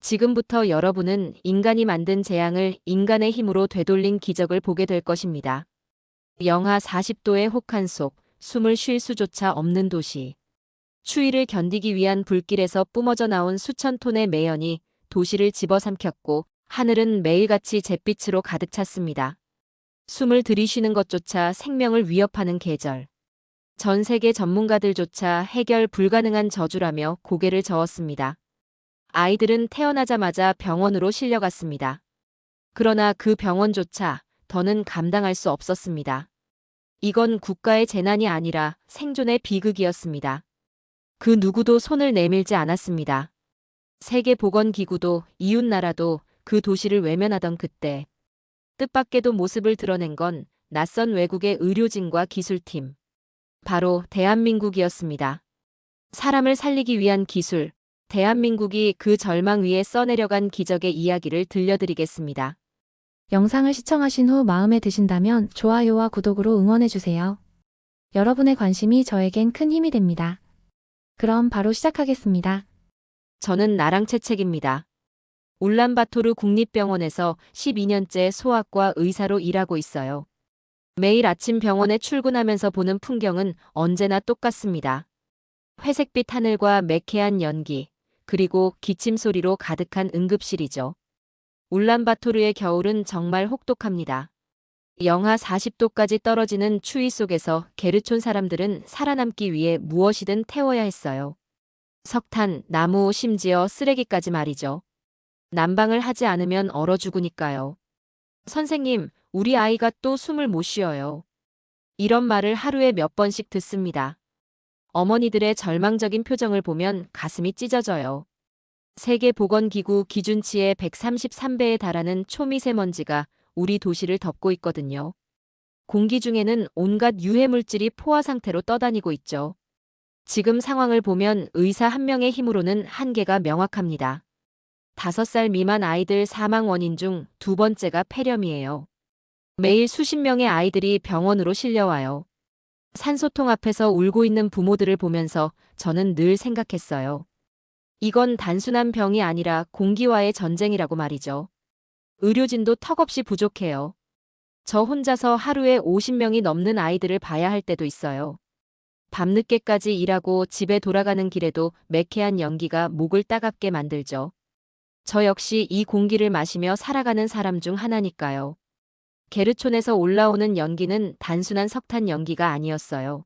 지금부터 여러분은 인간이 만든 재앙을 인간의 힘으로 되돌린 기적을 보게 될 것입니다. 영하 40도의 혹한 속, 숨을 쉴 수조차 없는 도시. 추위를 견디기 위한 불길에서 뿜어져 나온 수천 톤의 매연이 도시를 집어삼켰고 하늘은 매일같이 잿빛으로 가득 찼습니다. 숨을 들이쉬는 것조차 생명을 위협하는 계절. 전 세계 전문가들조차 해결 불가능한 저주라며 고개를 저었습니다. 아이들은 태어나자마자 병원으로 실려갔습니다. 그러나 그 병원조차 더는 감당할 수 없었습니다. 이건 국가의 재난이 아니라 생존의 비극이었습니다. 그 누구도 손을 내밀지 않았습니다. 세계보건기구도 이웃나라도 그 도시를 외면하던 그때 뜻밖에도 모습을 드러낸 건 낯선 외국의 의료진과 기술팀. 바로 대한민국이었습니다. 사람을 살리기 위한 기술, 대한민국이 그 절망 위에 써내려간 기적의 이야기를 들려드리겠습니다. 영상을 시청하신 후 마음에 드신다면 좋아요와 구독으로 응원해주세요. 여러분의 관심이 저에겐 큰 힘이 됩니다. 그럼 바로 시작하겠습니다. 저는 나랑채책입니다. 울란바토르 국립병원에서 12년째 소아과 의사로 일하고 있어요. 매일 아침 병원에 출근하면서 보는 풍경은 언제나 똑같습니다. 회색빛 하늘과 매캐한 연기, 그리고 기침 소리로 가득한 응급실이죠. 울란바토르의 겨울은 정말 혹독합니다. 영하 40도까지 떨어지는 추위 속에서 게르촌 사람들은 살아남기 위해 무엇이든 태워야 했어요. 석탄, 나무, 심지어 쓰레기까지 말이죠. 난방을 하지 않으면 얼어 죽으니까요. 선생님, 우리 아이가 또 숨을 못 쉬어요. 이런 말을 하루에 몇 번씩 듣습니다. 어머니들의 절망적인 표정을 보면 가슴이 찢어져요. 세계보건기구 기준치의 133배에 달하는 초미세먼지가 우리 도시를 덮고 있거든요. 공기 중에는 온갖 유해물질이 포화 상태로 떠다니고 있죠. 지금 상황을 보면 의사 한 명의 힘으로는 한계가 명확합니다. 5살 미만 아이들 사망 원인 중 두 번째가 폐렴이에요. 매일 수십 명의 아이들이 병원으로 실려와요. 산소통 앞에서 울고 있는 부모들을 보면서 저는 늘 생각했어요. 이건 단순한 병이 아니라 공기와의 전쟁이라고 말이죠. 의료진도 턱없이 부족해요. 저 혼자서 하루에 50명이 넘는 아이들을 봐야 할 때도 있어요. 밤늦게까지 일하고 집에 돌아가는 길에도 매캐한 연기가 목을 따갑게 만들죠. 저 역시 이 공기를 마시며 살아가는 사람 중 하나니까요. 게르촌에서 올라오는 연기는 단순한 석탄 연기가 아니었어요.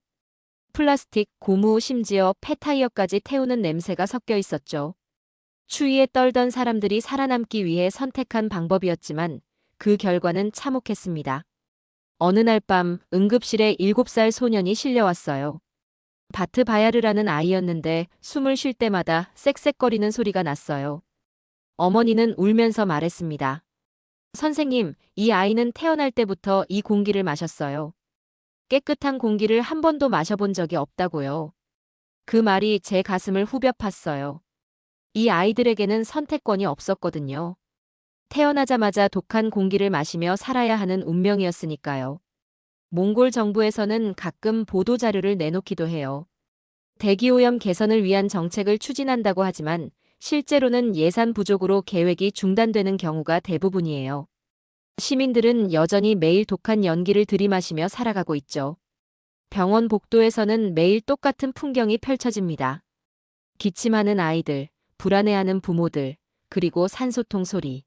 플라스틱, 고무, 심지어 폐타이어까지 태우는 냄새가 섞여 있었죠. 추위에 떨던 사람들이 살아남기 위해 선택한 방법이었지만 그 결과는 참혹했습니다. 어느 날 밤 응급실에 7살 소년이 실려왔어요. 바트 바야르라는 아이였는데 숨을 쉴 때마다 쌕쌕거리는 소리가 났어요. 어머니는 울면서 말했습니다. 선생님, 이 아이는 태어날 때부터 이 공기를 마셨어요. 깨끗한 공기를 한 번도 마셔본 적이 없다고요. 그 말이 제 가슴을 후벼 팠어요. 이 아이들에게는 선택권이 없었거든요. 태어나자마자 독한 공기를 마시며 살아야 하는 운명이었으니까요. 몽골 정부에서는 가끔 보도자료를 내놓기도 해요. 대기오염 개선을 위한 정책을 추진한다고 하지만 실제로는 예산 부족으로 계획이 중단되는 경우가 대부분이에요. 시민들은 여전히 매일 독한 연기를 들이마시며 살아가고 있죠. 병원 복도에서는 매일 똑같은 풍경이 펼쳐집니다. 기침하는 아이들, 불안해하는 부모들, 그리고 산소통 소리.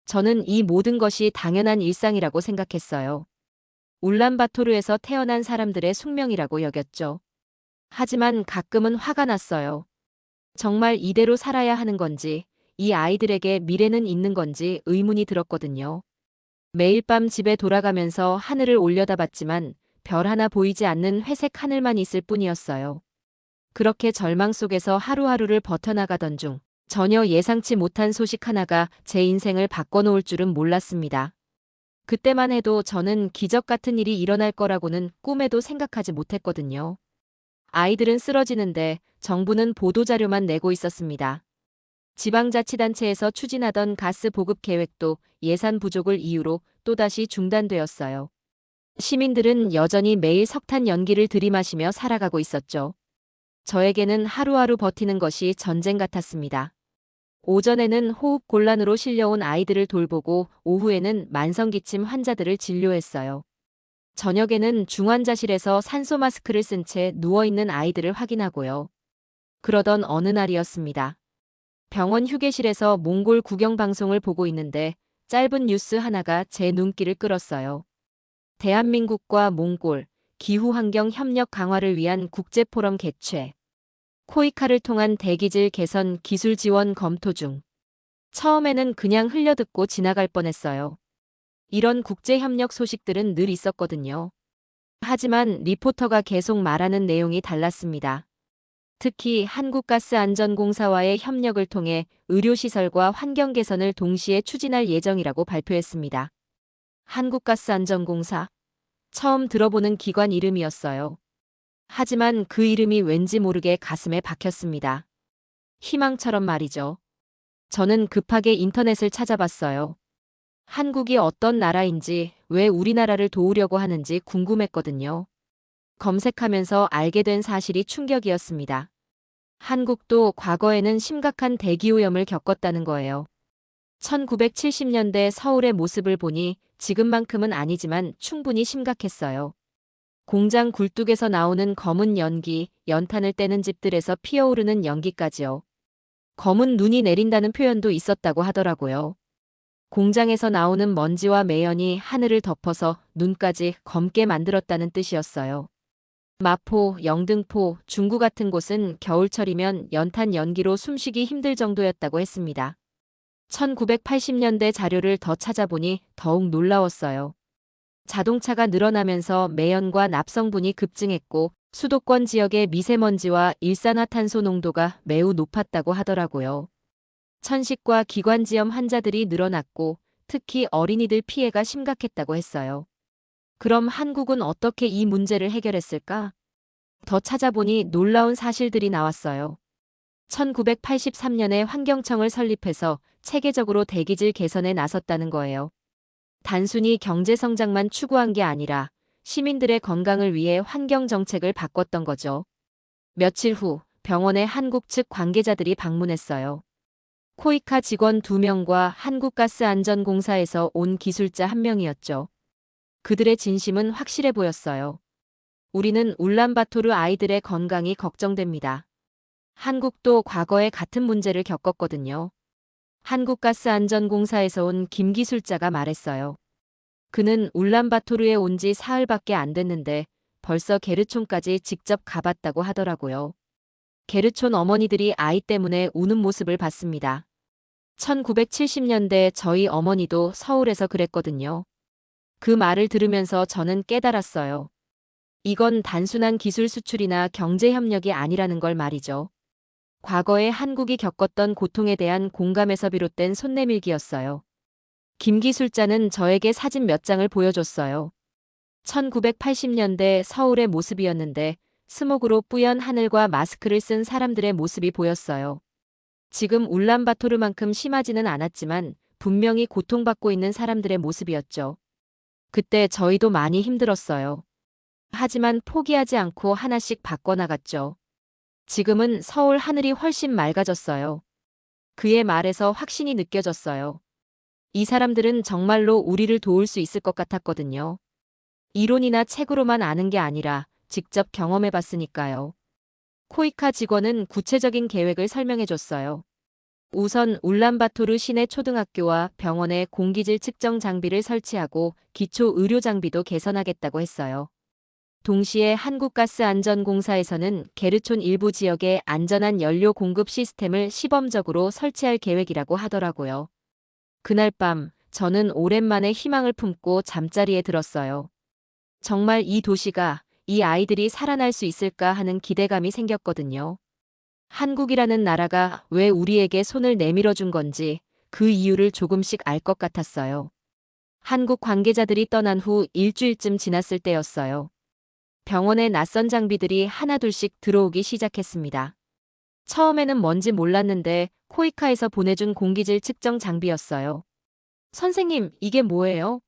저는 이 모든 것이 당연한 일상이라고 생각했어요. 울란바토르에서 태어난 사람들의 숙명이라고 여겼죠. 하지만 가끔은 화가 났어요. 정말 이대로 살아야 하는 건지, 이 아이들에게 미래는 있는 건지 의문이 들었거든요. 매일 밤 집에 돌아가면서 하늘을 올려다봤지만 별 하나 보이지 않는 회색 하늘만 있을 뿐이었어요. 그렇게 절망 속에서 하루하루를 버텨나가던 중 전혀 예상치 못한 소식 하나가 제 인생을 바꿔놓을 줄은 몰랐습니다. 그때만 해도 저는 기적 같은 일이 일어날 거라고는 꿈에도 생각하지 못했거든요. 아이들은 쓰러지는데 정부는 보도자료만 내고 있었습니다. 지방자치단체에서 추진하던 가스 보급 계획도 예산 부족을 이유로 또다시 중단되었어요. 시민들은 여전히 매일 석탄 연기를 들이마시며 살아가고 있었죠. 저에게는 하루하루 버티는 것이 전쟁 같았습니다. 오전에는 호흡 곤란으로 실려온 아이들을 돌보고 오후에는 만성기침 환자들을 진료했어요. 저녁에는 중환자실에서 산소 마스크를 쓴 채 누워있는 아이들을 확인하고요. 그러던 어느 날이었습니다. 병원 휴게실에서 몽골 구경 방송을 보고 있는데 짧은 뉴스 하나가 제 눈길을 끌었어요. 대한민국과 몽골, 기후환경 협력 강화를 위한 국제포럼 개최. 코이카를 통한 대기질 개선 기술 지원 검토 중. 처음에는 그냥 흘려듣고 지나갈 뻔했어요. 이런 국제협력 소식들은 늘 있었거든요. 하지만 리포터가 계속 말하는 내용이 달랐습니다. 특히 한국가스안전공사와의 협력을 통해 의료시설과 환경 개선을 동시에 추진할 예정이라고 발표했습니다. 한국가스안전공사. 처음 들어보는 기관 이름이었어요. 하지만 그 이름이 왠지 모르게 가슴에 박혔습니다. 희망처럼 말이죠. 저는 급하게 인터넷을 찾아봤어요. 한국이 어떤 나라인지, 왜 우리나라를 도우려고 하는지 궁금했거든요. 검색하면서 알게 된 사실이 충격이었습니다. 한국도 과거에는 심각한 대기오염을 겪었다는 거예요. 1970년대 서울의 모습을 보니 지금만큼은 아니지만 충분히 심각했어요. 공장 굴뚝에서 나오는 검은 연기, 연탄을 떼는 집들에서 피어오르는 연기까지요. 검은 눈이 내린다는 표현도 있었다고 하더라고요. 공장에서 나오는 먼지와 매연이 하늘을 덮어서 눈까지 검게 만들었다는 뜻이었어요. 마포, 영등포, 중구 같은 곳은 겨울철이면 연탄 연기로 숨쉬기 힘들 정도였다고 했습니다. 1980년대 자료를 더 찾아보니 더욱 놀라웠어요. 자동차가 늘어나면서 매연과 납성분이 급증했고 수도권 지역의 미세먼지와 일산화탄소 농도가 매우 높았다고 하더라고요. 천식과 기관지염 환자들이 늘어났고 특히 어린이들 피해가 심각했다고 했어요. 그럼 한국은 어떻게 이 문제를 해결했을까? 더 찾아보니 놀라운 사실들이 나왔어요. 1983년에 환경청을 설립해서 체계적으로 대기질 개선에 나섰다는 거예요. 단순히 경제 성장만 추구한 게 아니라 시민들의 건강을 위해 환경 정책을 바꿨던 거죠. 며칠 후 병원에 한국 측 관계자들이 방문했어요. 코이카 직원 2명과 한국가스안전공사에서 온 기술자 1명이었죠. 그들의 진심은 확실해 보였어요. 우리는 울란바토르 아이들의 건강이 걱정됩니다. 한국도 과거에 같은 문제를 겪었거든요. 한국가스안전공사에서 온 김 기술자가 말했어요. 그는 울란바토르에 온 지 사흘밖에 안 됐는데 벌써 게르촌까지 직접 가봤다고 하더라고요. 게르촌 어머니들이 아이 때문에 우는 모습을 봤습니다. 1970년대 저희 어머니도 서울에서 그랬거든요. 그 말을 들으면서 저는 깨달았어요. 이건 단순한 기술 수출이나 경제 협력이 아니라는 걸 말이죠. 과거에 한국이 겪었던 고통에 대한 공감에서 비롯된 손내밀기였어요. 김 기술자는 저에게 사진 몇 장을 보여줬어요. 1980년대 서울의 모습이었는데 스모그로 뿌연 하늘과 마스크를 쓴 사람들의 모습이 보였어요. 지금 울란바토르만큼 심하지는 않았지만 분명히 고통받고 있는 사람들의 모습이었죠. 그때 저희도 많이 힘들었어요. 하지만 포기하지 않고 하나씩 바꿔나갔죠. 지금은 서울 하늘이 훨씬 맑아졌어요. 그의 말에서 확신이 느껴졌어요. 이 사람들은 정말로 우리를 도울 수 있을 것 같았거든요. 이론이나 책으로만 아는 게 아니라 직접 경험해봤으니까요. 코이카 직원은 구체적인 계획을 설명해줬어요. 우선 울란바토르 시내 초등학교와 병원에 공기질 측정 장비를 설치하고 기초 의료 장비도 개선하겠다고 했어요. 동시에 한국가스안전공사에서는 게르촌 일부 지역에 안전한 연료 공급 시스템을 시범적으로 설치할 계획이라고 하더라고요. 그날 밤 저는 오랜만에 희망을 품고 잠자리에 들었어요. 정말 이 도시가, 이 아이들이 살아날 수 있을까 하는 기대감이 생겼거든요. 한국이라는 나라가 왜 우리에게 손을 내밀어 준 건지 그 이유를 조금씩 알 것 같았어요. 한국 관계자들이 떠난 후 일주일쯤 지났을 때였어요. 병원에 낯선 장비들이 하나둘씩 들어오기 시작했습니다. 처음에는 뭔지 몰랐는데 코이카에서 보내준 공기질 측정 장비였어요. 선생님, 이게 뭐예요?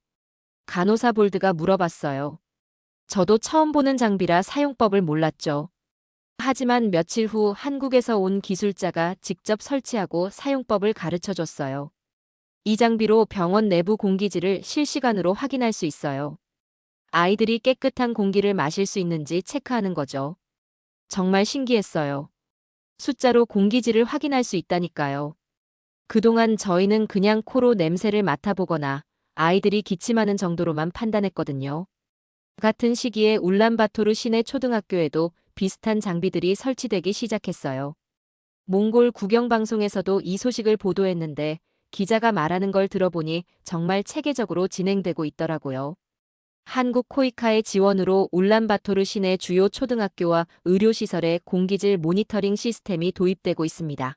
간호사 볼드가 물어봤어요. 저도 처음 보는 장비라 사용법을 몰랐죠. 하지만 며칠 후 한국에서 온 기술자가 직접 설치하고 사용법을 가르쳐 줬어요. 이 장비로 병원 내부 공기질을 실시간으로 확인할 수 있어요. 아이들이 깨끗한 공기를 마실 수 있는지 체크하는 거죠. 정말 신기했어요. 숫자로 공기질을 확인할 수 있다니까요. 그동안 저희는 그냥 코로 냄새를 맡아보거나 아이들이 기침하는 정도로만 판단했거든요. 같은 시기에 울란바토르 시내 초등학교에도 비슷한 장비들이 설치되기 시작했어요. 몽골 국영방송에서도 이 소식을 보도했는데 기자가 말하는 걸 들어보니 정말 체계적으로 진행되고 있더라고요. 한국 코이카의 지원으로 울란바토르 시내 주요 초등학교와 의료시설에 공기질 모니터링 시스템이 도입되고 있습니다.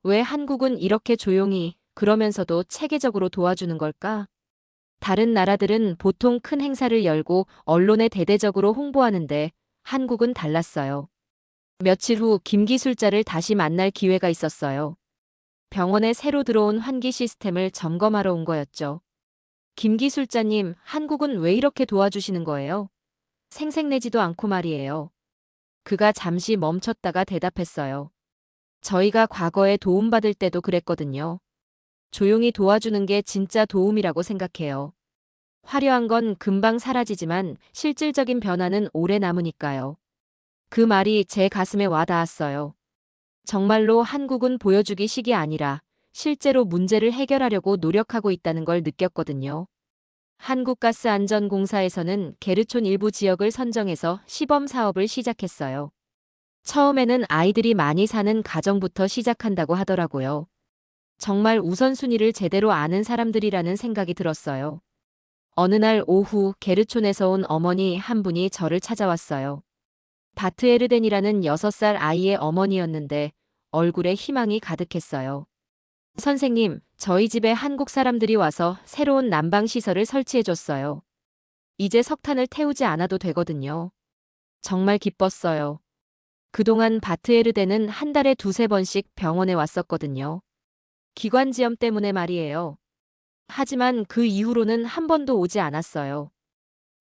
왜 한국은 이렇게 조용히 그러면서도 체계적으로 도와주는 걸까? 다른 나라들은 보통 큰 행사를 열고 언론에 대대적으로 홍보하는데 한국은 달랐어요. 며칠 후 김 기술자를 다시 만날 기회가 있었어요. 병원에 새로 들어온 환기 시스템을 점검하러 온 거였죠. 김 기술자님, 한국은 왜 이렇게 도와주시는 거예요? 생색내지도 않고 말이에요. 그가 잠시 멈췄다가 대답했어요. 저희가 과거에 도움받을 때도 그랬거든요. 조용히 도와주는 게 진짜 도움이라고 생각해요. 화려한 건 금방 사라지지만 실질적인 변화는 오래 남으니까요. 그 말이 제 가슴에 와 닿았어요. 정말로 한국은 보여주기 식이 아니라 실제로 문제를 해결하려고 노력하고 있다는 걸 느꼈거든요. 한국가스안전공사에서는 게르촌 일부 지역을 선정해서 시범 사업을 시작했어요. 처음에는 아이들이 많이 사는 가정부터 시작한다고 하더라고요. 정말 우선순위를 제대로 아는 사람들이라는 생각이 들었어요. 어느 날 오후 게르촌에서 온 어머니 한 분이 저를 찾아왔어요. 바트에르덴이라는 6살 아이의 어머니였는데 얼굴에 희망이 가득했어요. 선생님, 저희 집에 한국 사람들이 와서 새로운 난방시설을 설치해줬어요. 이제 석탄을 태우지 않아도 되거든요. 정말 기뻤어요. 그동안 바트에르덴은 한 달에 2~3번씩 병원에 왔었거든요. 기관지염 때문에 말이에요. 하지만 그 이후로는 한 번도 오지 않았어요.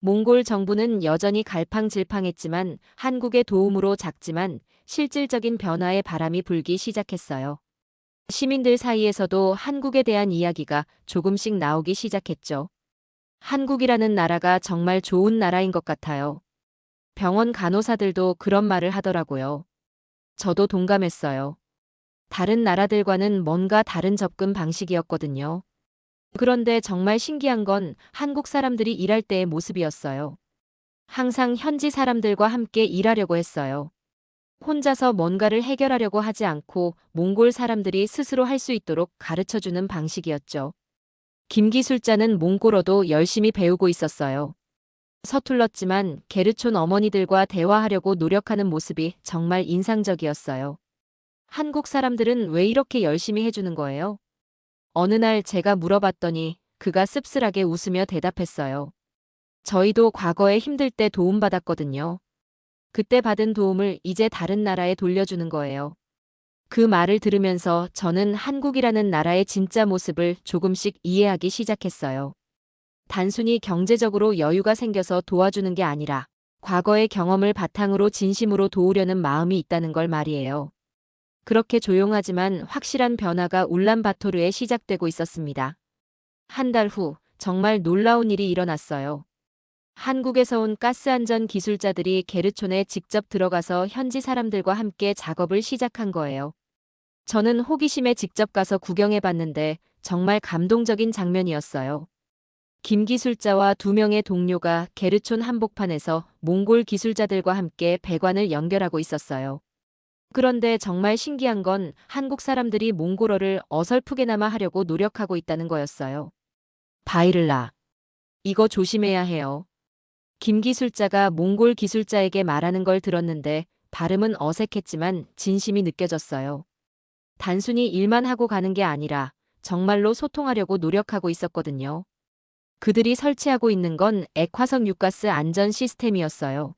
몽골 정부는 여전히 갈팡질팡했지만 한국의 도움으로 작지만 실질적인 변화의 바람이 불기 시작했어요. 시민들 사이에서도 한국에 대한 이야기가 조금씩 나오기 시작했죠. 한국이라는 나라가 정말 좋은 나라인 것 같아요. 병원 간호사들도 그런 말을 하더라고요. 저도 동감했어요. 다른 나라들과는 뭔가 다른 접근 방식이었거든요. 그런데 정말 신기한 건 한국 사람들이 일할 때의 모습이었어요. 항상 현지 사람들과 함께 일하려고 했어요. 혼자서 뭔가를 해결하려고 하지 않고 몽골 사람들이 스스로 할 수 있도록 가르쳐주는 방식이었죠. 김 기술자는 몽골어도 열심히 배우고 있었어요. 서툴렀지만 게르촌 어머니들과 대화하려고 노력하는 모습이 정말 인상적이었어요. 한국 사람들은 왜 이렇게 열심히 해주는 거예요? 어느 날 제가 물어봤더니 그가 씁쓸하게 웃으며 대답했어요. 저희도 과거에 힘들 때 도움받았거든요. 그때 받은 도움을 이제 다른 나라에 돌려주는 거예요. 그 말을 들으면서 저는 한국이라는 나라의 진짜 모습을 조금씩 이해하기 시작했어요. 단순히 경제적으로 여유가 생겨서 도와주는 게 아니라 과거의 경험을 바탕으로 진심으로 도우려는 마음이 있다는 걸 말이에요. 그렇게 조용하지만 확실한 변화가 울란바토르에 시작되고 있었습니다. 한 달 후 정말 놀라운 일이 일어났어요. 한국에서 온 가스안전 기술자들이 게르촌에 직접 들어가서 현지 사람들과 함께 작업을 시작한 거예요. 저는 호기심에 직접 가서 구경해 봤는데 정말 감동적인 장면이었어요. 김 기술자와 2명의 동료가 게르촌 한복판에서 몽골 기술자들과 함께 배관을 연결하고 있었어요. 그런데 정말 신기한 건 한국 사람들이 몽골어를 어설프게나마 하려고 노력하고 있다는 거였어요. 바이를라. 이거 조심해야 해요. 김 기술자가 몽골 기술자에게 말하는 걸 들었는데 발음은 어색했지만 진심이 느껴졌어요. 단순히 일만 하고 가는 게 아니라 정말로 소통하려고 노력하고 있었거든요. 그들이 설치하고 있는 건 액화석 유가스 안전 시스템이었어요.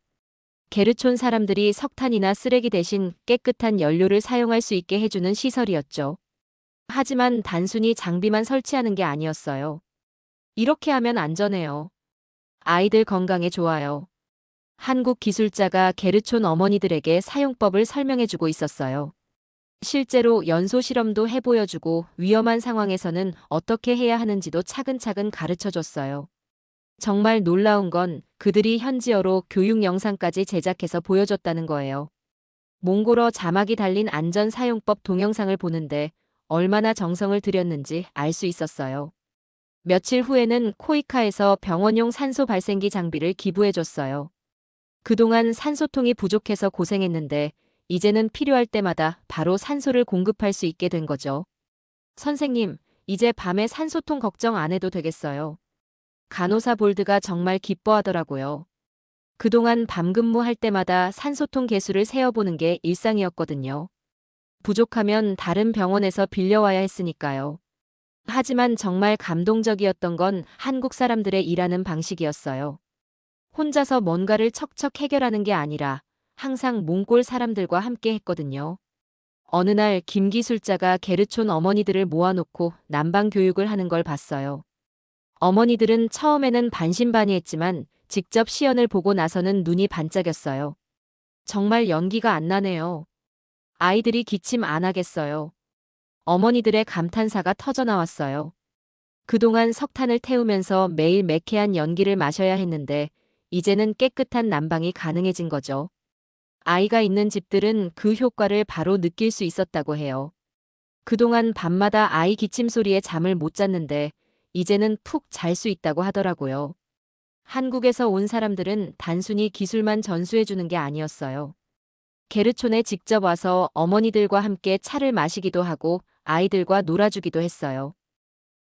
게르촌 사람들이 석탄이나 쓰레기 대신 깨끗한 연료를 사용할 수 있게 해주는 시설이었죠. 하지만 단순히 장비만 설치하는 게 아니었어요. 이렇게 하면 안전해요. 아이들 건강에 좋아요. 한국 기술자가 게르촌 어머니들에게 사용법을 설명해주고 있었어요. 실제로 연소 실험도 해보여주고 위험한 상황에서는 어떻게 해야 하는지도 차근차근 가르쳐줬어요. 정말 놀라운 건 그들이 현지어로 교육 영상까지 제작해서 보여줬다는 거예요. 몽골어 자막이 달린 안전 사용법 동영상을 보는데 얼마나 정성을 들였는지 알 수 있었어요. 며칠 후에는 코이카에서 병원용 산소 발생기 장비를 기부해줬어요. 그동안 산소통이 부족해서 고생했는데 이제는 필요할 때마다 바로 산소를 공급할 수 있게 된 거죠. 선생님, 이제 밤에 산소통 걱정 안 해도 되겠어요. 간호사 볼드가 정말 기뻐하더라고요. 그동안 밤 근무할 때마다 산소통 개수를 세어보는 게 일상이었거든요. 부족하면 다른 병원에서 빌려와야 했으니까요. 하지만 정말 감동적이었던 건 한국 사람들의 일하는 방식이었어요. 혼자서 뭔가를 척척 해결하는 게 아니라 항상 몽골 사람들과 함께 했거든요. 어느 날 김 기술자가 게르촌 어머니들을 모아놓고 난방 교육을 하는 걸 봤어요. 어머니들은 처음에는 반신반의했지만 직접 시연을 보고 나서는 눈이 반짝였어요. 정말 연기가 안 나네요. 아이들이 기침 안 하겠어요. 어머니들의 감탄사가 터져나왔어요. 그동안 석탄을 태우면서 매일 매캐한 연기를 마셔야 했는데 이제는 깨끗한 난방이 가능해진 거죠. 아이가 있는 집들은 그 효과를 바로 느낄 수 있었다고 해요. 그동안 밤마다 아이 기침 소리에 잠을 못 잤는데 이제는 푹 잘 수 있다고 하더라고요. 한국에서 온 사람들은 단순히 기술만 전수해주는 게 아니었어요. 게르촌에 직접 와서 어머니들과 함께 차를 마시기도 하고 아이들과 놀아주기도 했어요.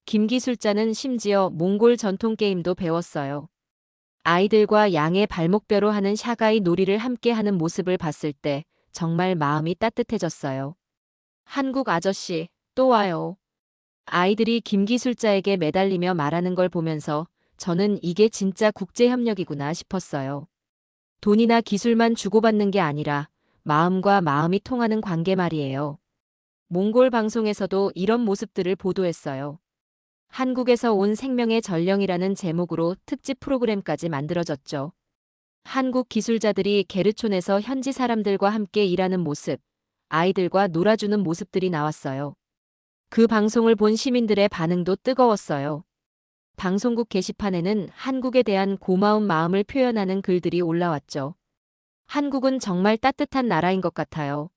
김 기술자는 심지어 몽골 전통 게임도 배웠어요. 아이들과 양의 발목뼈로 하는 샤가이 놀이를 함께 하는 모습을 봤을 때 정말 마음이 따뜻해졌어요. 한국 아저씨, 또 와요. 아이들이 김 기술자에게 매달리며 말하는 걸 보면서 저는 이게 진짜 국제협력이구나 싶었어요. 돈이나 기술만 주고받는 게 아니라 마음과 마음이 통하는 관계 말이에요. 몽골 방송에서도 이런 모습들을 보도했어요. 한국에서 온 생명의 전령이라는 제목으로 특집 프로그램까지 만들어졌죠. 한국 기술자들이 게르촌에서 현지 사람들과 함께 일하는 모습, 아이들과 놀아주는 모습들이 나왔어요. 그 방송을 본 시민들의 반응도 뜨거웠어요. 방송국 게시판에는 한국에 대한 고마운 마음을 표현하는 글들이 올라왔죠. 한국은 정말 따뜻한 나라인 것 같아요.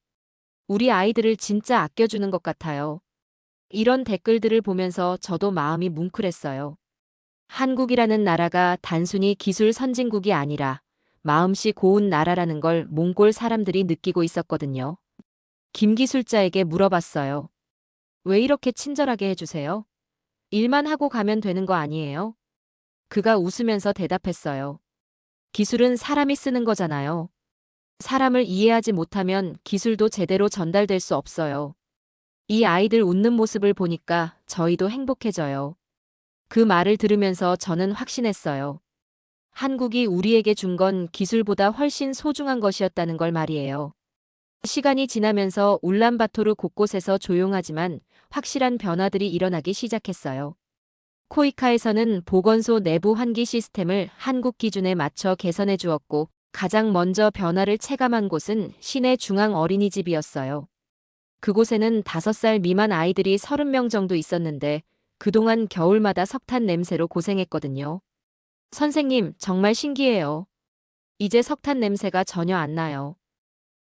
우리 아이들을 진짜 아껴주는 것 같아요. 이런 댓글들을 보면서 저도 마음이 뭉클했어요. 한국이라는 나라가 단순히 기술 선진국이 아니라 마음씨 고운 나라라는 걸 몽골 사람들이 느끼고 있었거든요. 김 기술자에게 물어봤어요. 왜 이렇게 친절하게 해주세요? 일만 하고 가면 되는 거 아니에요? 그가 웃으면서 대답했어요. 기술은 사람이 쓰는 거잖아요. 사람을 이해하지 못하면 기술도 제대로 전달될 수 없어요. 이 아이들 웃는 모습을 보니까 저희도 행복해져요. 그 말을 들으면서 저는 확신했어요. 한국이 우리에게 준 건 기술보다 훨씬 소중한 것이었다는 걸 말이에요. 시간이 지나면서 울란바토르 곳곳에서 조용하지만 확실한 변화들이 일어나기 시작했어요. 코이카에서는 보건소 내부 환기 시스템을 한국 기준에 맞춰 개선해 주었고 가장 먼저 변화를 체감한 곳은 시내 중앙 어린이집이었어요. 그곳에는 5살 미만 아이들이 30명 정도 있었는데 그동안 겨울마다 석탄 냄새로 고생했거든요. 선생님, 정말 신기해요. 이제 석탄 냄새가 전혀 안 나요.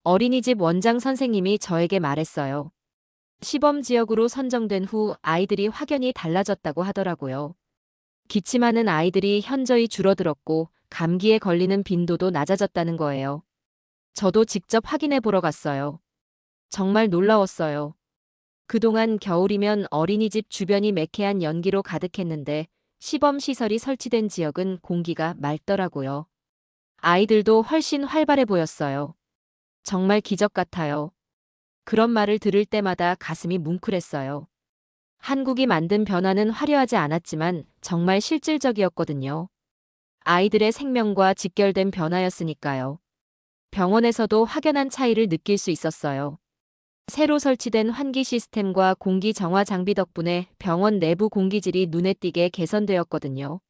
어린이집 원장 선생님이 저에게 말했어요. 시범 지역으로 선정된 후 아이들이 확연히 달라졌다고 하더라고요. 기침하는 아이들이 현저히 줄어들었고 감기에 걸리는 빈도도 낮아졌다는 거예요. 저도 직접 확인해 보러 갔어요. 정말 놀라웠어요. 그동안 겨울이면 어린이집 주변이 매캐한 연기로 가득했는데 시범 시설이 설치된 지역은 공기가 맑더라고요. 아이들도 훨씬 활발해 보였어요. 정말 기적 같아요. 그런 말을 들을 때마다 가슴이 뭉클했어요. 한국이 만든 변화는 화려하지 않았지만 정말 실질적이었거든요. 아이들의 생명과 직결된 변화였으니까요. 병원에서도 확연한 차이를 느낄 수 있었어요. 새로 설치된 환기 시스템과 공기 정화 장비 덕분에 병원 내부 공기질이 눈에 띄게 개선되었거든요.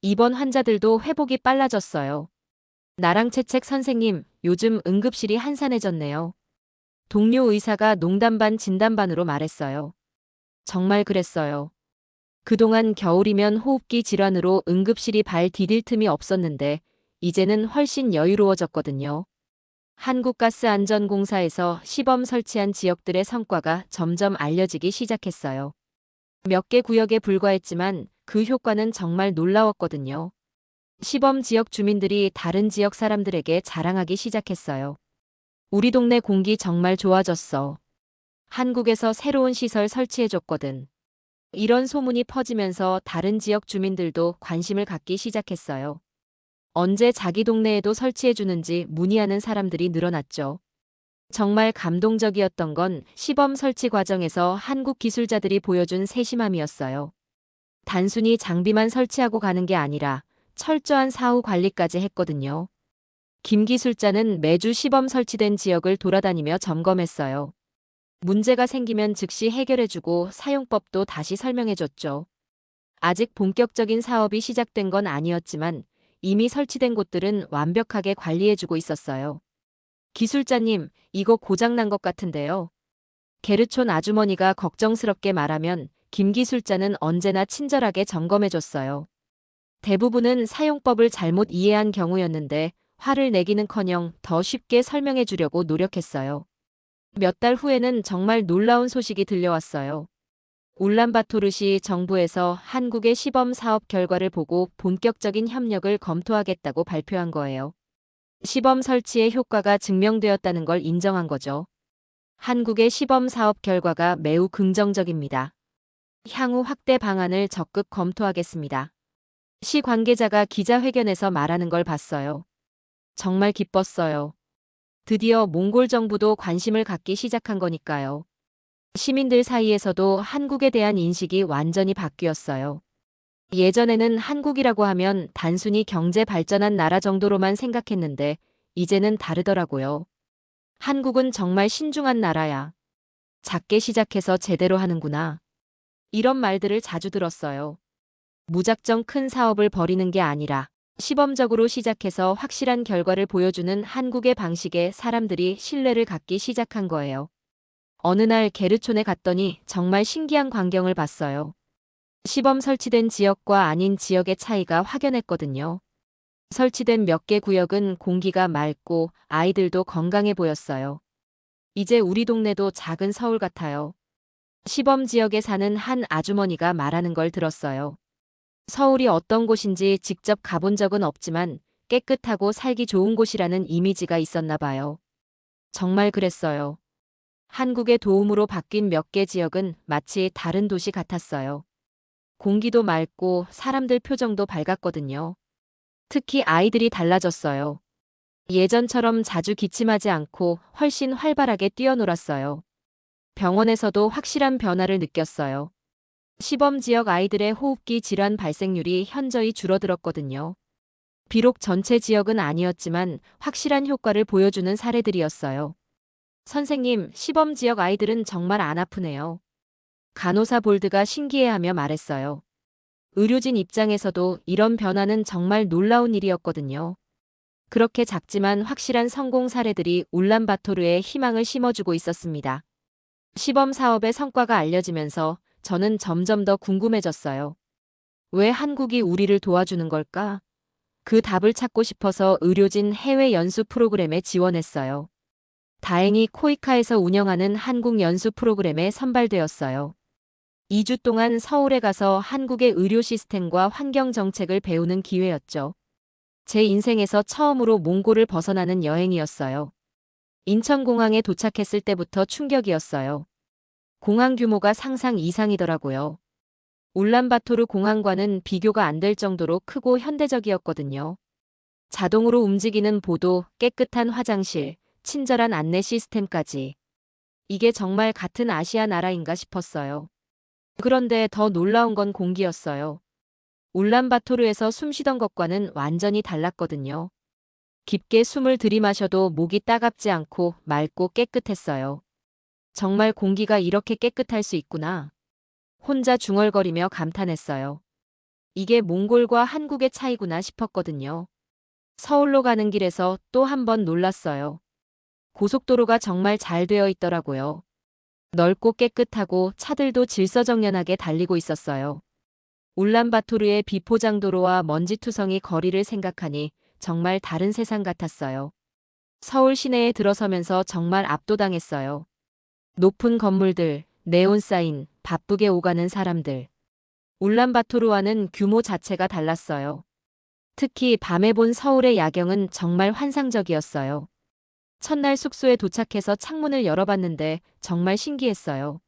입원 환자들도 회복이 빨라졌어요. 나랑 채책 선생님, 요즘 응급실이 한산해졌네요. 동료 의사가 농담 반 진담 반으로 말했어요. 정말 그랬어요. 그동안 겨울이면 호흡기 질환으로 응급실이 발 디딜 틈이 없었는데 이제는 훨씬 여유로워졌거든요. 한국가스안전공사에서 시범 설치한 지역들의 성과가 점점 알려지기 시작했어요. 몇 개 구역에 불과했지만 그 효과는 정말 놀라웠거든요. 시범 지역 주민들이 다른 지역 사람들에게 자랑하기 시작했어요. 우리 동네 공기 정말 좋아졌어. 한국에서 새로운 시설 설치해줬거든. 이런 소문이 퍼지면서 다른 지역 주민들도 관심을 갖기 시작했어요. 언제 자기 동네에도 설치해주는지 문의하는 사람들이 늘어났죠. 정말 감동적이었던 건 시범 설치 과정에서 한국 기술자들이 보여준 세심함이었어요. 단순히 장비만 설치하고 가는 게 아니라 철저한 사후 관리까지 했거든요. 김 기술자는 매주 시범 설치된 지역을 돌아다니며 점검했어요. 문제가 생기면 즉시 해결해주고 사용법도 다시 설명해줬죠. 아직 본격적인 사업이 시작된 건 아니었지만 이미 설치된 곳들은 완벽하게 관리해주고 있었어요. 기술자님, 이거 고장난 것 같은데요. 게르촌 아주머니가 걱정스럽게 말하면 김 기술자는 언제나 친절하게 점검해줬어요. 대부분은 사용법을 잘못 이해한 경우였는데 화를 내기는커녕 더 쉽게 설명해 주려고 노력했어요. 몇 달 후에는 정말 놀라운 소식이 들려왔어요. 울란바토르시 정부에서 한국의 시범 사업 결과를 보고 본격적인 협력을 검토하겠다고 발표한 거예요. 시범 설치의 효과가 증명되었다는 걸 인정한 거죠. 한국의 시범 사업 결과가 매우 긍정적입니다. 향후 확대 방안을 적극 검토하겠습니다. 시 관계자가 기자회견에서 말하는 걸 봤어요. 정말 기뻤어요. 드디어 몽골 정부도 관심을 갖기 시작한 거니까요. 시민들 사이에서도 한국에 대한 인식이 완전히 바뀌었어요. 예전에는 한국이라고 하면 단순히 경제 발전한 나라 정도로만 생각했는데 이제는 다르더라고요. 한국은 정말 신중한 나라야. 작게 시작해서 제대로 하는구나. 이런 말들을 자주 들었어요. 무작정 큰 사업을 벌이는 게 아니라 시범적으로 시작해서 확실한 결과를 보여주는 한국의 방식에 사람들이 신뢰를 갖기 시작한 거예요. 어느 날 게르촌에 갔더니 정말 신기한 광경을 봤어요. 시범 설치된 지역과 아닌 지역의 차이가 확연했거든요. 설치된 몇 개 구역은 공기가 맑고 아이들도 건강해 보였어요. 이제 우리 동네도 작은 서울 같아요. 시범 지역에 사는 한 아주머니가 말하는 걸 들었어요. 서울이 어떤 곳인지 직접 가본 적은 없지만 깨끗하고 살기 좋은 곳이라는 이미지가 있었나 봐요. 정말 그랬어요. 한국의 도움으로 바뀐 몇 개 지역은 마치 다른 도시 같았어요. 공기도 맑고 사람들 표정도 밝았거든요. 특히 아이들이 달라졌어요. 예전처럼 자주 기침하지 않고 훨씬 활발하게 뛰어놀았어요. 병원에서도 확실한 변화를 느꼈어요. 시범 지역 아이들의 호흡기 질환 발생률이 현저히 줄어들었거든요. 비록 전체 지역은 아니었지만 확실한 효과를 보여주는 사례들이었어요. 선생님, 시범 지역 아이들은 정말 안 아프네요. 간호사 볼드가 신기해하며 말했어요. 의료진 입장에서도 이런 변화는 정말 놀라운 일이었거든요. 그렇게 작지만 확실한 성공 사례들이 울란바토르에 희망을 심어주고 있었습니다. 시범 사업의 성과가 알려지면서 저는 점점 더 궁금해졌어요. 왜 한국이 우리를 도와주는 걸까? 그 답을 찾고 싶어서 의료진 해외 연수 프로그램에 지원했어요. 다행히 코이카에서 운영하는 한국 연수 프로그램에 선발되었어요. 2주 동안 서울에 가서 한국의 의료 시스템과 환경 정책을 배우는 기회였죠. 제 인생에서 처음으로 몽골을 벗어나는 여행이었어요. 인천공항에 도착했을 때부터 충격이었어요. 공항 규모가 상상 이상이더라고요. 울란바토르 공항과는 비교가 안 될 정도로 크고 현대적이었거든요. 자동으로 움직이는 보도, 깨끗한 화장실, 친절한 안내 시스템까지. 이게 정말 같은 아시아 나라인가 싶었어요. 그런데 더 놀라운 건 공기였어요. 울란바토르에서 숨 쉬던 것과는 완전히 달랐거든요. 깊게 숨을 들이마셔도 목이 따갑지 않고 맑고 깨끗했어요. 정말 공기가 이렇게 깨끗할 수 있구나. 혼자 중얼거리며 감탄했어요. 이게 몽골과 한국의 차이구나 싶었거든요. 서울로 가는 길에서 또 한 번 놀랐어요. 고속도로가 정말 잘 되어 있더라고요. 넓고 깨끗하고 차들도 질서정연하게 달리고 있었어요. 울란바토르의 비포장도로와 먼지투성이 거리를 생각하니 정말 다른 세상 같았어요. 서울 시내에 들어서면서 정말 압도당했어요. 높은 건물들, 네온 사인, 바쁘게 오가는 사람들. 울란바토르와는 규모 자체가 달랐어요. 특히 밤에 본 서울의 야경은 정말 환상적이었어요. 첫날 숙소에 도착해서 창문을 열어봤는데 정말 신기했어요.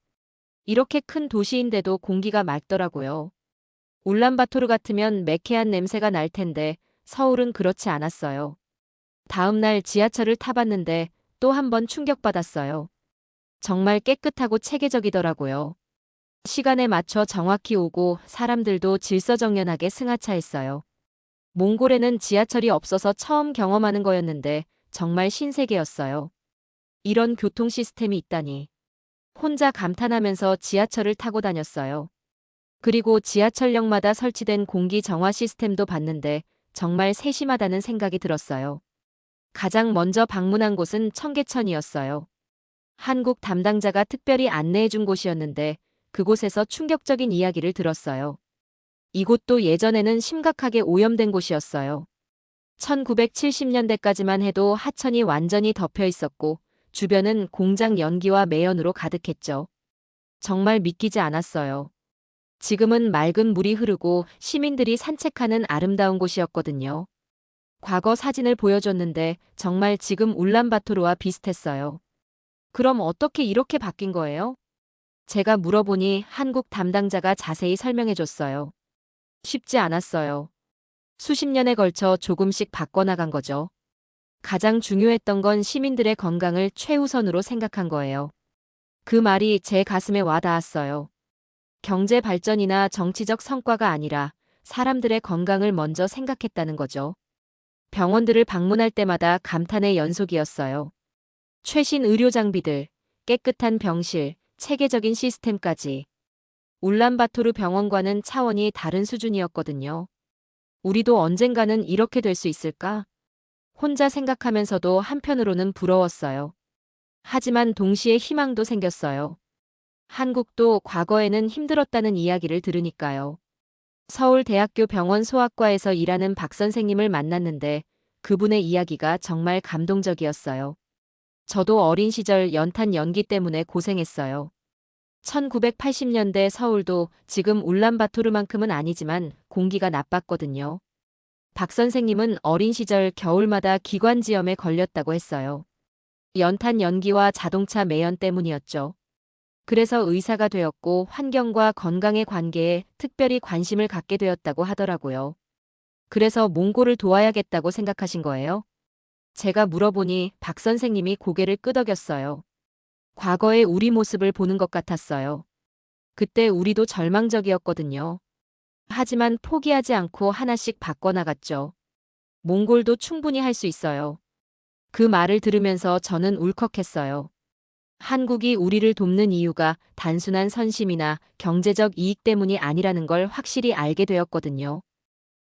이렇게 큰 도시인데도 공기가 맑더라고요. 울란바토르 같으면 매캐한 냄새가 날 텐데 서울은 그렇지 않았어요. 다음 날 지하철을 타봤는데 또 한 번 충격받았어요. 정말 깨끗하고 체계적이더라고요. 시간에 맞춰 정확히 오고 사람들도 질서정연하게 승하차했어요. 몽골에는 지하철이 없어서 처음 경험하는 거였는데 정말 신세계였어요. 이런 교통 시스템이 있다니. 혼자 감탄하면서 지하철을 타고 다녔어요. 그리고 지하철역마다 설치된 공기 정화 시스템도 봤는데 정말 세심하다는 생각이 들었어요. 가장 먼저 방문한 곳은 청계천이었어요. 한국 담당자가 특별히 안내해준 곳이었는데 그곳에서 충격적인 이야기를 들었어요. 이곳도 예전에는 심각하게 오염된 곳이었어요. 1970년대까지만 해도 하천이 완전히 덮여 있었고 주변은 공장 연기와 매연으로 가득했죠. 정말 믿기지 않았어요. 지금은 맑은 물이 흐르고 시민들이 산책하는 아름다운 곳이었거든요. 과거 사진을 보여줬는데 정말 지금 울란바토르와 비슷했어요. 그럼 어떻게 이렇게 바뀐 거예요? 제가 물어보니 한국 담당자가 자세히 설명해줬어요. 쉽지 않았어요. 수십 년에 걸쳐 조금씩 바꿔나간 거죠. 가장 중요했던 건 시민들의 건강을 최우선으로 생각한 거예요. 그 말이 제 가슴에 와 닿았어요. 경제 발전이나 정치적 성과가 아니라 사람들의 건강을 먼저 생각했다는 거죠. 병원들을 방문할 때마다 감탄의 연속이었어요. 최신 의료 장비들, 깨끗한 병실, 체계적인 시스템까지. 울란바토르 병원과는 차원이 다른 수준이었거든요. 우리도 언젠가는 이렇게 될 수 있을까? 혼자 생각하면서도 한편으로는 부러웠어요. 하지만 동시에 희망도 생겼어요. 한국도 과거에는 힘들었다는 이야기를 들으니까요. 서울대학교 병원 소아과에서 일하는 박 선생님을 만났는데 그분의 이야기가 정말 감동적이었어요. 저도 어린 시절 연탄 연기 때문에 고생했어요. 1980년대 서울도 지금 울란바토르만큼은 아니지만 공기가 나빴거든요. 박 선생님은 어린 시절 겨울마다 기관지염에 걸렸다고 했어요. 연탄 연기와 자동차 매연 때문이었죠. 그래서 의사가 되었고 환경과 건강의 관계에 특별히 관심을 갖게 되었다고 하더라고요. 그래서 몽골을 도와야겠다고 생각하신 거예요? 제가 물어보니 박 선생님이 고개를 끄덕였어요. 과거의 우리 모습을 보는 것 같았어요. 그때 우리도 절망적이었거든요. 하지만 포기하지 않고 하나씩 바꿔나갔죠. 몽골도 충분히 할 수 있어요. 그 말을 들으면서 저는 울컥했어요. 한국이 우리를 돕는 이유가 단순한 선심이나 경제적 이익 때문이 아니라는 걸 확실히 알게 되었거든요.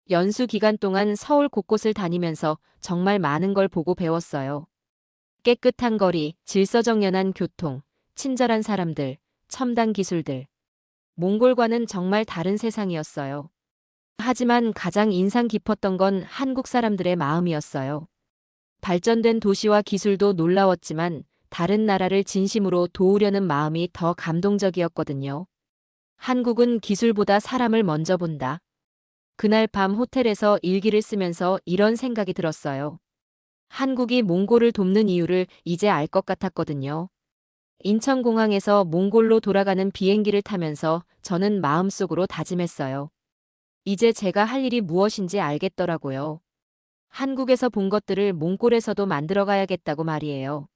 연수 기간 동안 서울 곳곳을 다니면서 정말 많은 걸 보고 배웠어요. 깨끗한 거리, 질서정연한 교통, 친절한 사람들, 첨단 기술들. 몽골과는 정말 다른 세상이었어요. 하지만 가장 인상 깊었던 건 한국 사람들의 마음이었어요. 발전된 도시와 기술도 놀라웠지만 다른 나라를 진심으로 도우려는 마음이 더 감동적이었거든요. 한국은 기술보다 사람을 먼저 본다. 그날 밤 호텔에서 일기를 쓰면서 이런 생각이 들었어요. 한국이 몽골을 돕는 이유를 이제 알 것 같았거든요. 인천공항에서 몽골로 돌아가는 비행기를 타면서 저는 마음속으로 다짐했어요. 이제 제가 할 일이 무엇인지 알겠더라고요. 한국에서 본 것들을 몽골에서도 만들어가야겠다고 말이에요.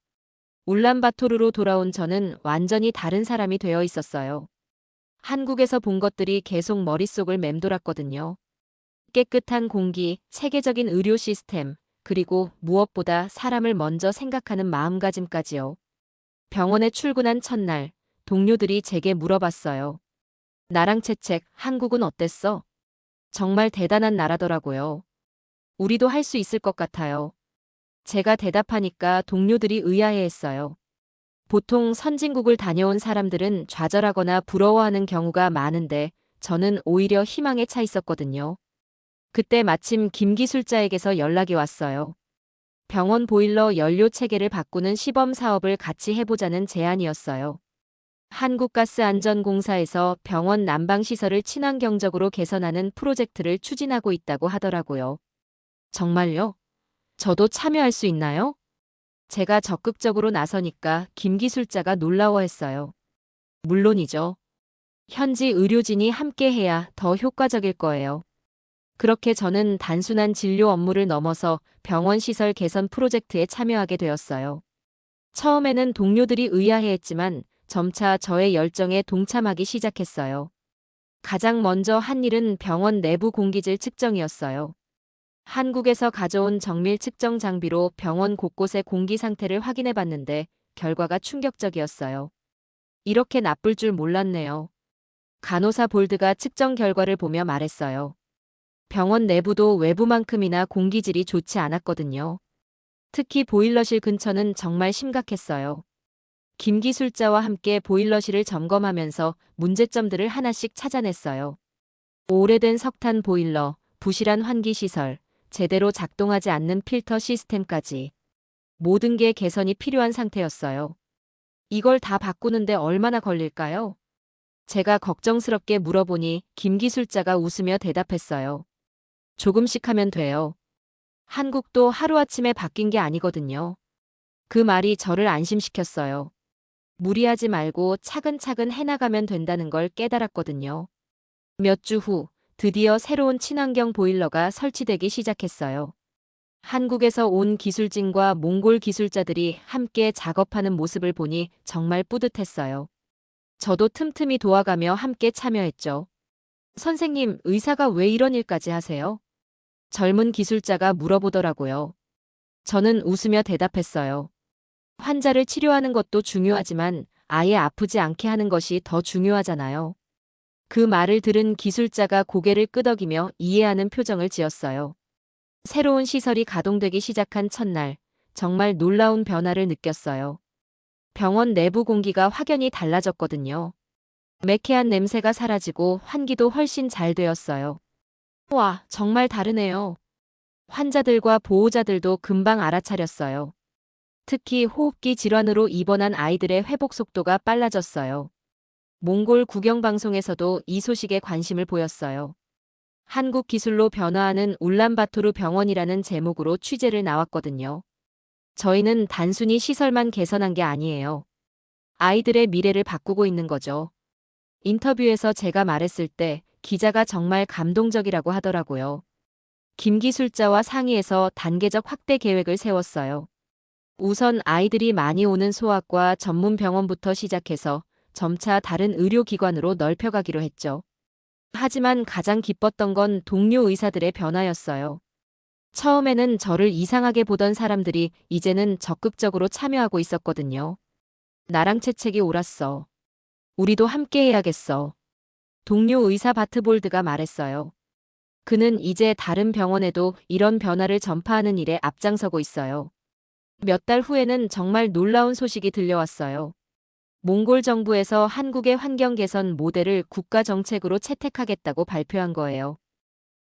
울란바토르로 돌아온 저는 완전히 다른 사람이 되어 있었어요. 한국에서 본 것들이 계속 머릿속을 맴돌았거든요. 깨끗한 공기, 체계적인 의료 시스템, 그리고 무엇보다 사람을 먼저 생각하는 마음가짐까지요. 병원에 출근한 첫날, 동료들이 제게 물어봤어요. 나랑 채책, 한국은 어땠어? 정말 대단한 나라더라고요. 우리도 할 수 있을 것 같아요. 제가 대답하니까 동료들이 의아해했어요. 보통 선진국을 다녀온 사람들은 좌절하거나 부러워하는 경우가 많은데 저는 오히려 희망에 차 있었거든요. 그때 마침 김 기술자에게서 연락이 왔어요. 병원 보일러 연료 체계를 바꾸는 시범 사업을 같이 해보자는 제안이었어요. 한국가스안전공사에서 병원 난방시설을 친환경적으로 개선하는 프로젝트를 추진하고 있다고 하더라고요. 정말요? 저도 참여할 수 있나요? 제가 적극적으로 나서니까 김 기술자가 놀라워했어요. 물론이죠. 현지 의료진이 함께해야 더 효과적일 거예요. 그렇게 저는 단순한 진료 업무를 넘어서 병원 시설 개선 프로젝트에 참여하게 되었어요. 처음에는 동료들이 의아해했지만 점차 저의 열정에 동참하기 시작했어요. 가장 먼저 한 일은 병원 내부 공기질 측정이었어요. 한국에서 가져온 정밀 측정 장비로 병원 곳곳의 공기 상태를 확인해 봤는데 결과가 충격적이었어요. 이렇게 나쁠 줄 몰랐네요. 간호사 볼드가 측정 결과를 보며 말했어요. 병원 내부도 외부만큼이나 공기질이 좋지 않았거든요. 특히 보일러실 근처는 정말 심각했어요. 김 기술자와 함께 보일러실을 점검하면서 문제점들을 하나씩 찾아냈어요. 오래된 석탄 보일러, 부실한 환기시설, 제대로 작동하지 않는 필터 시스템까지 모든 게 개선이 필요한 상태였어요. 이걸 다 바꾸는데 얼마나 걸릴까요? 제가 걱정스럽게 물어보니 김 기술자가 웃으며 대답했어요. 조금씩 하면 돼요. 한국도 하루아침에 바뀐 게 아니거든요. 그 말이 저를 안심시켰어요. 무리하지 말고 차근차근 해나가면 된다는 걸 깨달았거든요. 몇 주 후, 드디어 새로운 친환경 보일러가 설치되기 시작했어요. 한국에서 온 기술진과 몽골 기술자들이 함께 작업하는 모습을 보니 정말 뿌듯했어요. 저도 틈틈이 도와가며 함께 참여했죠. 선생님, 의사가 왜 이런 일까지 하세요? 젊은 기술자가 물어보더라고요. 저는 웃으며 대답했어요. 환자를 치료하는 것도 중요하지만 아예 아프지 않게 하는 것이 더 중요하잖아요. 그 말을 들은 기술자가 고개를 끄덕이며 이해하는 표정을 지었어요. 새로운 시설이 가동되기 시작한 첫날, 정말 놀라운 변화를 느꼈어요. 병원 내부 공기가 확연히 달라졌거든요. 매캐한 냄새가 사라지고 환기도 훨씬 잘 되었어요. 와, 정말 다르네요. 환자들과 보호자들도 금방 알아차렸어요. 특히 호흡기 질환으로 입원한 아이들의 회복 속도가 빨라졌어요. 몽골 국영방송에서도 이 소식에 관심을 보였어요. 한국 기술로 변화하는 울란바토르 병원이라는 제목으로 취재를 나왔거든요. 저희는 단순히 시설만 개선한 게 아니에요. 아이들의 미래를 바꾸고 있는 거죠. 인터뷰에서 제가 말했을 때 기자가 정말 감동적이라고 하더라고요. 김 기술자와 상의해서 단계적 확대 계획을 세웠어요. 우선 아이들이 많이 오는 소아과 전문 병원부터 시작해서 점차 다른 의료기관으로 넓혀가기로 했죠. 하지만 가장 기뻤던 건 동료 의사들의 변화였어요. 처음에는 저를 이상하게 보던 사람들이 이제는 적극적으로 참여하고 있었거든요. 나랑 채책이 옳았어. 우리도 함께 해야겠어. 동료 의사 바트볼드가 말했어요. 그는 이제 다른 병원에도 이런 변화를 전파하는 일에 앞장서고 있어요. 몇 달 후에는 정말 놀라운 소식이 들려왔어요. 몽골 정부에서 한국의 환경 개선 모델을 국가 정책으로 채택하겠다고 발표한 거예요.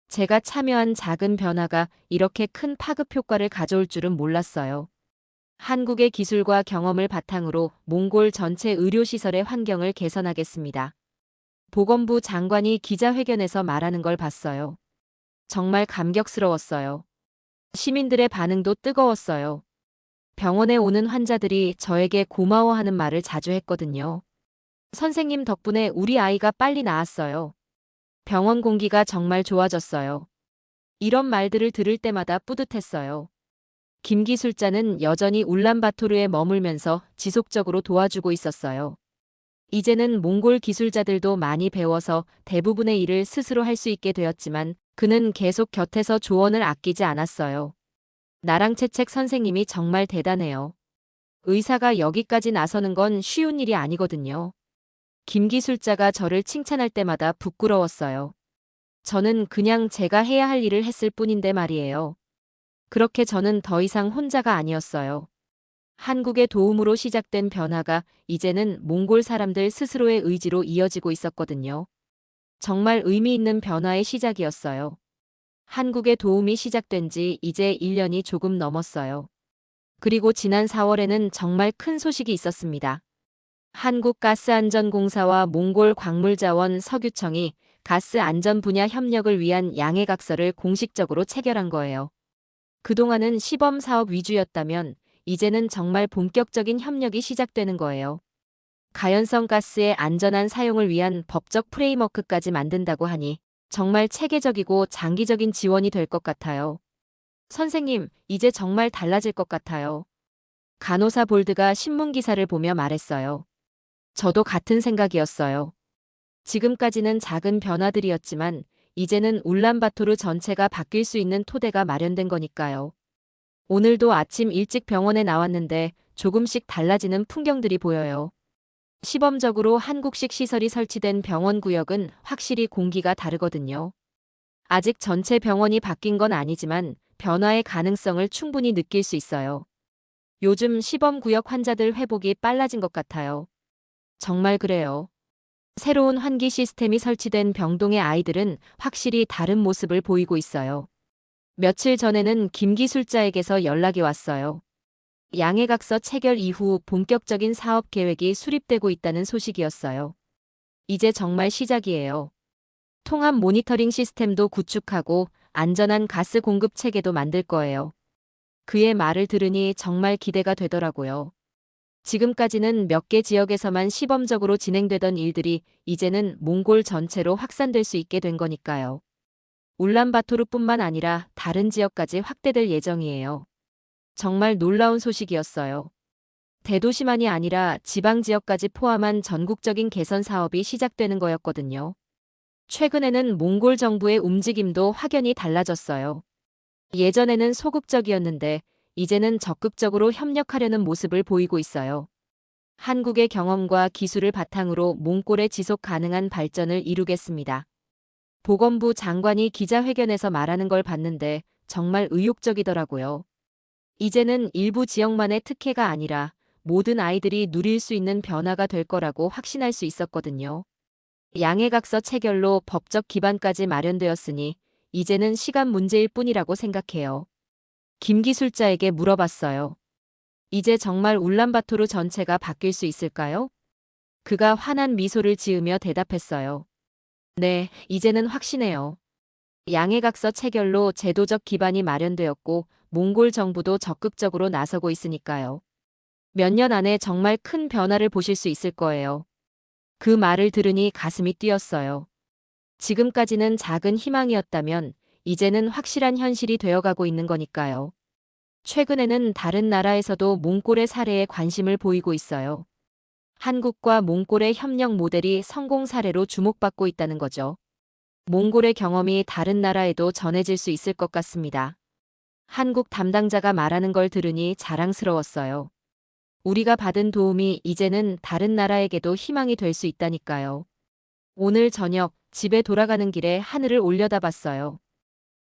제가 참여한 작은 변화가 이렇게 큰 파급 효과를 가져올 줄은 몰랐어요. 한국의 기술과 경험을 바탕으로 몽골 전체 의료시설의 환경을 개선하겠습니다. 보건부 장관이 기자회견에서 말하는 걸 봤어요. 정말 감격스러웠어요. 시민들의 반응도 뜨거웠어요. 병원에 오는 환자들이 저에게 고마워하는 말을 자주 했거든요. 선생님 덕분에 우리 아이가 빨리 나았어요. 병원 공기가 정말 좋아졌어요. 이런 말들을 들을 때마다 뿌듯했어요. 김 기술자는 여전히 울란바토르에 머물면서 지속적으로 도와주고 있었어요. 이제는 몽골 기술자들도 많이 배워서 대부분의 일을 스스로 할 수 있게 되었지만 그는 계속 곁에서 조언을 아끼지 않았어요. 나랑 채책 선생님이 정말 대단해요. 의사가 여기까지 나서는 건 쉬운 일이 아니거든요. 김 기술자가 저를 칭찬할 때마다 부끄러웠어요. 저는 그냥 제가 해야 할 일을 했을 뿐인데 말이에요. 그렇게 저는 더 이상 혼자가 아니었어요. 한국의 도움으로 시작된 변화가 이제는 몽골 사람들 스스로의 의지로 이어지고 있었거든요. 정말 의미 있는 변화의 시작이었어요. 한국의 도움이 시작된 지 이제 1년이 조금 넘었어요. 그리고 지난 4월에는 정말 큰 소식이 있었습니다. 한국가스안전공사와 몽골 광물자원 석유청이 가스 안전 분야 협력을 위한 양해각서를 공식적으로 체결한 거예요. 그동안은 시범 사업 위주였다면 이제는 정말 본격적인 협력이 시작되는 거예요. 가연성 가스의 안전한 사용을 위한 법적 프레임워크까지 만든다고 하니 정말 체계적이고 장기적인 지원이 될 것 같아요. 선생님, 이제 정말 달라질 것 같아요. 간호사 볼드가 신문 기사를 보며 말했어요. 저도 같은 생각이었어요. 지금까지는 작은 변화들이었지만 이제는 울란바토르 전체가 바뀔 수 있는 토대가 마련된 거니까요. 오늘도 아침 일찍 병원에 나왔는데 조금씩 달라지는 풍경들이 보여요. 시범적으로 한국식 시설이 설치된 병원 구역은 확실히 공기가 다르거든요. 아직 전체 병원이 바뀐 건 아니지만 변화의 가능성을 충분히 느낄 수 있어요. 요즘 시범구역 환자들 회복이 빨라진 것 같아요. 정말 그래요. 새로운 환기 시스템이 설치된 병동의 아이들은 확실히 다른 모습을 보이고 있어요. 며칠 전에는 김 기술자에게서 연락이 왔어요. 양해각서 체결 이후 본격적인 사업 계획이 수립되고 있다는 소식이었어요. 이제 정말 시작이에요. 통합 모니터링 시스템도 구축하고 안전한 가스 공급 체계도 만들 거예요. 그의 말을 들으니 정말 기대가 되더라고요. 지금까지는 몇 개 지역에서만 시범적으로 진행되던 일들이 이제는 몽골 전체로 확산될 수 있게 된 거니까요. 울란바토르뿐만 아니라 다른 지역까지 확대될 예정이에요. 정말 놀라운 소식이었어요. 대도시만이 아니라 지방 지역까지 포함한 전국적인 개선 사업이 시작되는 거였거든요. 최근에는 몽골 정부의 움직임도 확연히 달라졌어요. 예전에는 소극적이었는데 이제는 적극적으로 협력하려는 모습을 보이고 있어요. 한국의 경험과 기술을 바탕으로 몽골의 지속 가능한 발전을 이루겠습니다. 보건부 장관이 기자회견에서 말하는 걸 봤는데 정말 의욕적이더라고요. 이제는 일부 지역만의 특혜가 아니라 모든 아이들이 누릴 수 있는 변화가 될 거라고 확신할 수 있었거든요. 양해각서 체결로 법적 기반까지 마련되었으니 이제는 시간 문제일 뿐이라고 생각해요. 김 기술자에게 물어봤어요. 이제 정말 울란바토르 전체가 바뀔 수 있을까요? 그가 환한 미소를 지으며 대답했어요. 네, 이제는 확신해요. 양해각서 체결로 제도적 기반이 마련되었고 몽골 정부도 적극적으로 나서고 있으니까요. 몇 년 안에 정말 큰 변화를 보실 수 있을 거예요. 그 말을 들으니 가슴이 뛰었어요. 지금까지는 작은 희망이었다면 이제는 확실한 현실이 되어가고 있는 거니까요. 최근에는 다른 나라에서도 몽골의 사례에 관심을 보이고 있어요. 한국과 몽골의 협력 모델이 성공 사례로 주목받고 있다는 거죠. 몽골의 경험이 다른 나라에도 전해질 수 있을 것 같습니다. 한국 담당자가 말하는 걸 들으니 자랑스러웠어요. 우리가 받은 도움이 이제는 다른 나라에게도 희망이 될 수 있다니까요. 오늘 저녁 집에 돌아가는 길에 하늘을 올려다봤어요.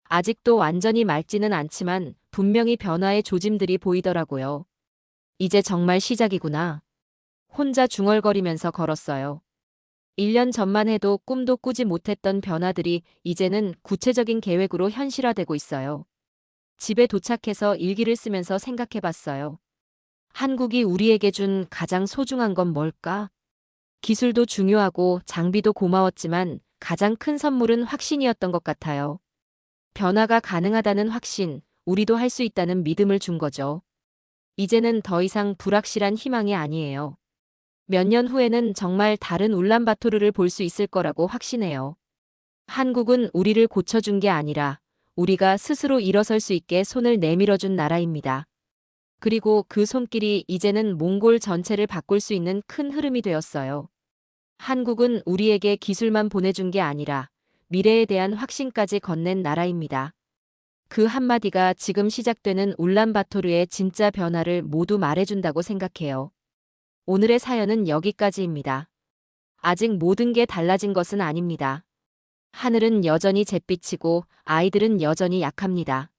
아직도 완전히 맑지는 않지만 분명히 변화의 조짐들이 보이더라고요. 이제 정말 시작이구나. 혼자 중얼거리면서 걸었어요. 1년 전만 해도 꿈도 꾸지 못했던 변화들이 이제는 구체적인 계획으로 현실화되고 있어요. 집에 도착해서 일기를 쓰면서 생각해봤어요. 한국이 우리에게 준 가장 소중한 건 뭘까? 기술도 중요하고 장비도 고마웠지만 가장 큰 선물은 확신이었던 것 같아요. 변화가 가능하다는 확신, 우리도 할 수 있다는 믿음을 준 거죠. 이제는 더 이상 불확실한 희망이 아니에요. 몇 년 후에는 정말 다른 울란바토르를 볼 수 있을 거라고 확신해요. 한국은 우리를 고쳐준 게 아니라 우리가 스스로 일어설 수 있게 손을 내밀어준 나라입니다. 그리고 그 손길이 이제는 몽골 전체를 바꿀 수 있는 큰 흐름이 되었어요. 한국은 우리에게 기술만 보내준 게 아니라 미래에 대한 확신까지 건넨 나라입니다. 그 한마디가 지금 시작되는 울란바토르의 진짜 변화를 모두 말해준다고 생각해요. 오늘의 사연은 여기까지입니다. 아직 모든 게 달라진 것은 아닙니다. 하늘은 여전히 잿빛이고 아이들은 여전히 약합니다.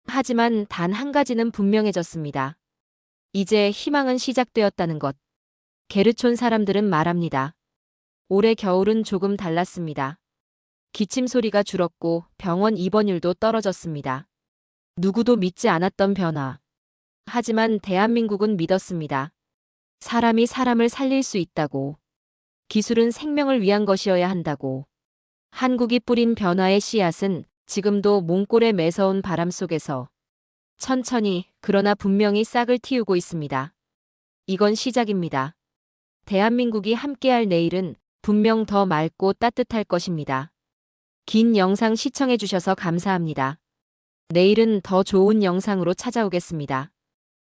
하지만 단 한 가지는 분명해졌습니다. 이제 희망은 시작되었다는 것. 게르촌 사람들은 말합니다. 올해 겨울은 조금 달랐습니다. 기침 소리가 줄었고 병원 입원율도 떨어졌습니다. 누구도 믿지 않았던 변화. 하지만 대한민국은 믿었습니다. 사람이 사람을 살릴 수 있다고. 기술은 생명을 위한 것이어야 한다고. 한국이 뿌린 변화의 씨앗은 지금도 몽골의 매서운 바람 속에서 천천히 그러나 분명히 싹을 틔우고 있습니다. 이건 시작입니다. 대한민국이 함께할 내일은 분명 더 맑고 따뜻할 것입니다. 긴 영상 시청해주셔서 감사합니다. 내일은 더 좋은 영상으로 찾아오겠습니다.